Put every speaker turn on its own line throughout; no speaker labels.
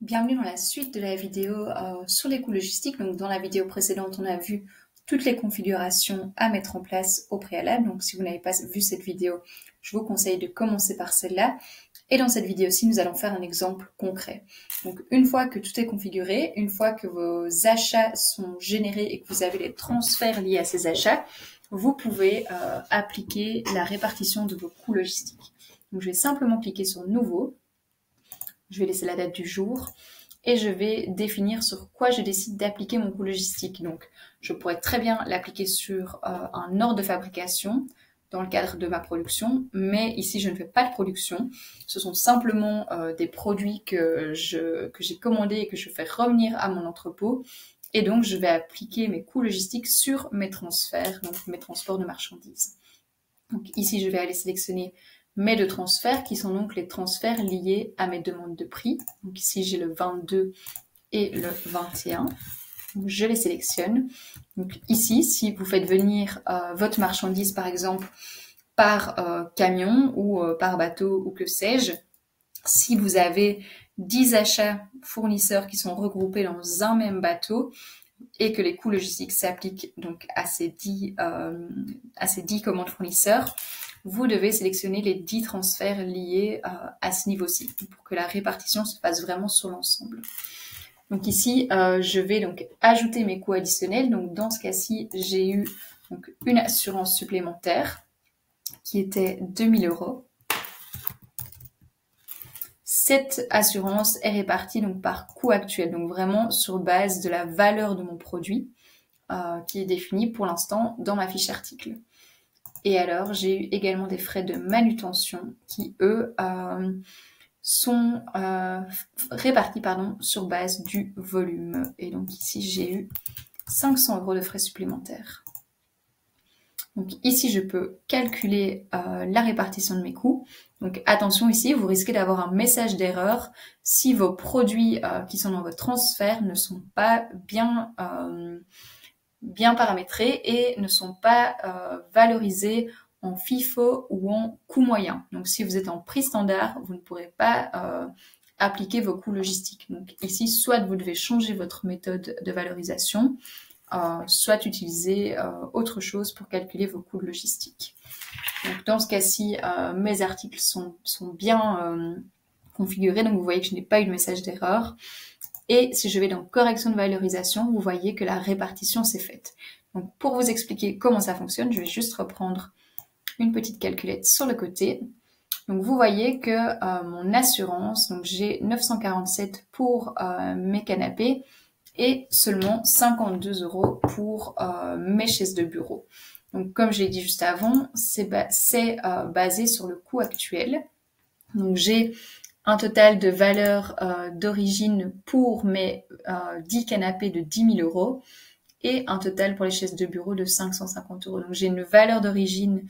Bienvenue dans la suite de la vidéo sur les coûts logistiques. Donc, dans la vidéo précédente, on a vu toutes les configurations à mettre en place au préalable. Donc, si vous n'avez pas vu cette vidéo, je vous conseille de commencer par celle-là. Et dans cette vidéo-ci, nous allons faire un exemple concret. Donc, une fois que tout est configuré, une fois que vos achats sont générés et que vous avez les transferts liés à ces achats, vous pouvez appliquer la répartition de vos coûts logistiques. Donc, je vais simplement cliquer sur Nouveau. Je vais laisser la date du jour et je vais définir sur quoi je décide d'appliquer mon coût logistique. Donc, je pourrais très bien l'appliquer sur un ordre de fabrication dans le cadre de ma production, mais ici, je ne fais pas de production. Ce sont simplement des produits que j'ai commandés et que je fais revenir à mon entrepôt. Et donc, je vais appliquer mes coûts logistiques sur mes transferts, donc mes transports de marchandises. Donc ici, je vais aller sélectionner mes deux transferts, qui sont donc les transferts liés à mes demandes de prix. Donc ici, j'ai le 22 et le 21. Donc, je les sélectionne. Donc ici, si vous faites venir votre marchandise, par exemple, par camion ou par bateau ou que sais-je, si vous avez 10 achats fournisseurs qui sont regroupés dans un même bateau et que les coûts logistiques s'appliquent donc à ces 10 commandes fournisseurs, vous devez sélectionner les 10 transferts liés à ce niveau-ci pour que la répartition se fasse vraiment sur l'ensemble. Donc ici, je vais donc ajouter mes coûts additionnels. Donc dans ce cas-ci, j'ai eu donc une assurance supplémentaire qui était 2000 €. Cette assurance est répartie donc par coût actuel, donc vraiment sur base de la valeur de mon produit qui est définie pour l'instant dans ma fiche article. Et alors, j'ai eu également des frais de manutention qui, eux, sont répartis sur base du volume. Et donc ici, j'ai eu 500 € de frais supplémentaires. Donc ici, je peux calculer la répartition de mes coûts. Donc attention ici, vous risquez d'avoir un message d'erreur si vos produits qui sont dans votre transfert ne sont pas bien paramétrés et ne sont pas valorisés en FIFO ou en coût moyen. Donc si vous êtes en prix standard, vous ne pourrez pas appliquer vos coûts logistiques. Donc ici, soit vous devez changer votre méthode de valorisation, soit utiliser autre chose pour calculer vos coûts logistiques. Donc dans ce cas-ci, mes articles sont bien configurés, donc vous voyez que je n'ai pas eu de message d'erreur. Et si je vais dans correction de valorisation, vous voyez que la répartition s'est faite. Donc pour vous expliquer comment ça fonctionne, je vais juste reprendre une petite calculette sur le côté. Donc vous voyez que mon assurance, donc j'ai 947 pour mes canapés et seulement 52 € pour mes chaises de bureau. Donc comme je l'ai dit juste avant, c'est basé sur le coût actuel. Donc j'ai un total de valeur d'origine pour mes 10 canapés de 10 000 € et un total pour les chaises de bureau de 550 €. Donc j'ai une valeur d'origine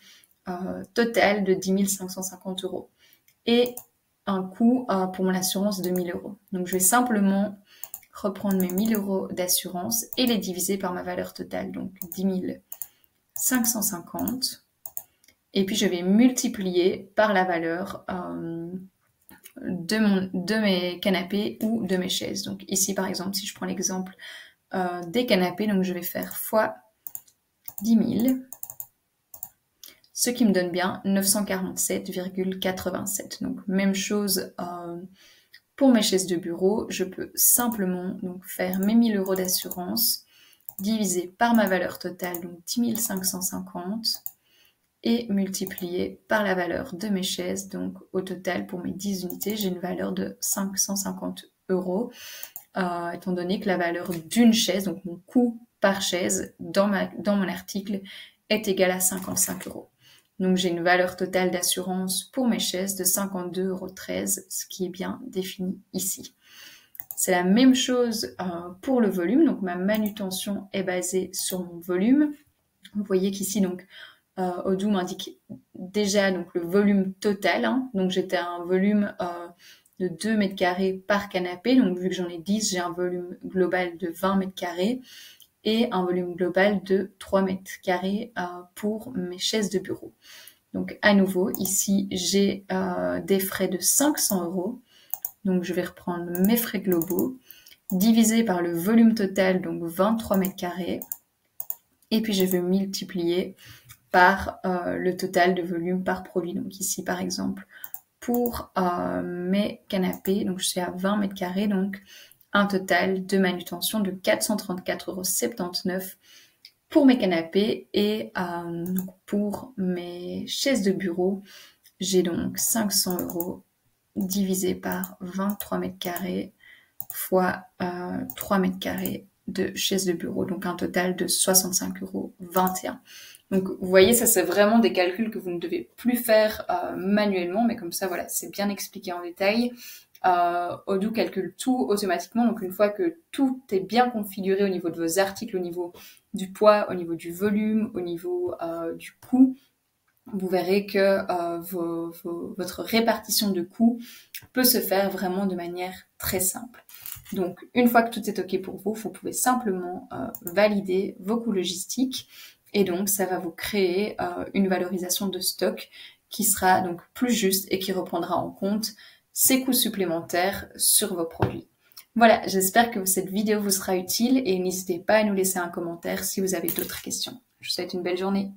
totale de 10 550 € et un coût pour mon assurance de 1 000 €. Donc je vais simplement reprendre mes 1 000 € d'assurance et les diviser par ma valeur totale, donc 10 550. Et puis je vais multiplier par la valeur de mes canapés ou de mes chaises. Donc ici, par exemple, si je prends l'exemple des canapés, donc je vais faire fois 10 000, ce qui me donne bien 947,87. Donc même chose pour mes chaises de bureau, je peux simplement donc faire mes 1 000 € d'assurance divisé par ma valeur totale, donc 10 550, et multiplié par la valeur de mes chaises. Donc au total, pour mes 10 unités, j'ai une valeur de 550 €, étant donné que la valeur d'une chaise, donc mon coût par chaise dans mon article, est égal à 55 €. Donc j'ai une valeur totale d'assurance pour mes chaises de 52,13 €, ce qui est bien défini ici. C'est la même chose pour le volume, donc ma manutention est basée sur mon volume. Vous voyez qu'ici, donc, Odoo m'indique déjà donc, le volume total, hein. Donc j'étais à un volume de 2 mètres carrés par canapé, donc vu que j'en ai 10, j'ai un volume global de 20 mètres carrés et un volume global de 3 mètres carrés pour mes chaises de bureau. Donc à nouveau, ici j'ai des frais de 500 €. Donc je vais reprendre mes frais globaux, divisé par le volume total, donc 23 mètres carrés. Et puis je vais multiplier par le total de volume par produit. Donc ici par exemple, pour mes canapés, donc je suis à 20 mètres carrés, donc un total de manutention de 434,79 € pour mes canapés. Et pour mes chaises de bureau, j'ai donc 500 € divisé par 23 mètres carrés fois 3 mètres carrés de chaises de bureau, donc un total de 65,21 €. Donc vous voyez, ça c'est vraiment des calculs que vous ne devez plus faire manuellement, mais comme ça voilà, c'est bien expliqué en détail. Odoo calcule tout automatiquement, donc une fois que tout est bien configuré au niveau de vos articles, au niveau du poids, au niveau du volume, au niveau du coût, vous verrez que votre répartition de coûts peut se faire vraiment de manière très simple. Donc, une fois que tout est OK pour vous, vous pouvez simplement valider vos coûts logistiques et donc ça va vous créer une valorisation de stock qui sera donc plus juste et qui reprendra en compte ces coûts supplémentaires sur vos produits. Voilà, j'espère que cette vidéo vous sera utile et n'hésitez pas à nous laisser un commentaire si vous avez d'autres questions. Je vous souhaite une belle journée.